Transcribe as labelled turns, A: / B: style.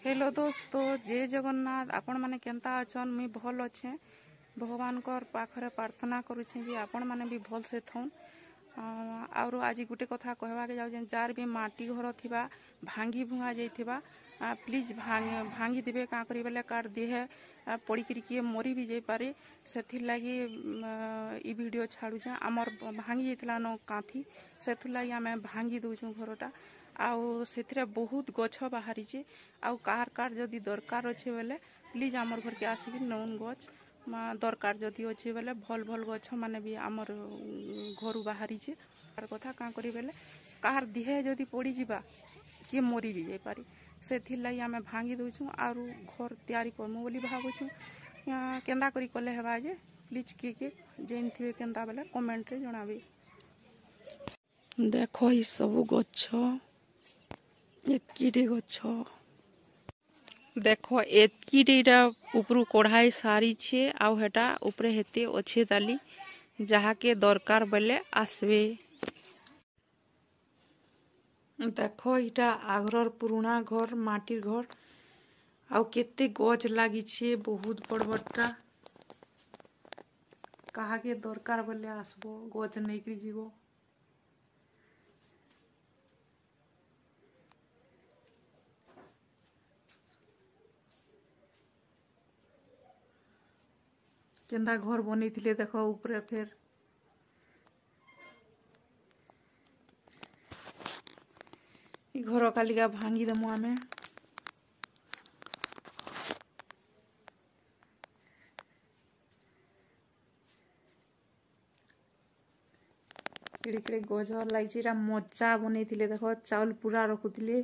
A: Hello दोस्तों, जय जगन्नाथ। आपण माने केंता अछन? मुई भल अच्छे। भगवान पाखरे प्रार्थना करुछे कि आपण माने भी भल से थौन। और आज गोटे कथा कहवा के जाऊँ, जार भी माटी घर थिबा भांगी भुआ जाइथिबा प्लीज भांगी देवे। क्या करी बेले कार देहे पड़ी किए मरी भी जाई पारे। सेथिर लागी ई वीडियो छाड़ुछे। आमर भांगी जाइथिला न कांथी, सेथुर लागी आमे भांगी दउछु घरटा। आउ से बहुत गछ बाहरी आउ कार कार जदि दरकार अच्छे बेले प्लीज आमर घर के आसिक नौन गछ दरकार जदि अच्छे बेले भल भल गछ माने भी आमर घर बाहरी कथा क्या करी बेले कार दिहे जदि पड़ी जिबा किए मरी भी जाई पारी। सेथिर लगी आमे भांगी दउछु आरु घर तैयारी करमु बोली भाबुछु। केंदा करी कले हेबा जे प्लीज किए जेन थिबे केंदा बेले कमेंट रे जणाबे। देखो ई सब गछ एतकी गछ देख एतकीटा उपरू कढ़ाई सारी छे आउ हेटा ऊपरे हेते अच्छे ताली जहा के दरकार बेले आसबे। देखो इटा आगरर पुराना घर माटिर घर आउ केते गछ लागी छे बहुत बड़ बड़टा। कहा के दरकार बेले आसबो गछ नहीं करी जीवो। केंदा घर बनी थिले देखो ऊपरे फिर घर कालिका भांगी देमु आमे। केड़े केड़े गजर लागिछि। मज्जा बनै थिले देखो चाउल पूरा रखुथिले।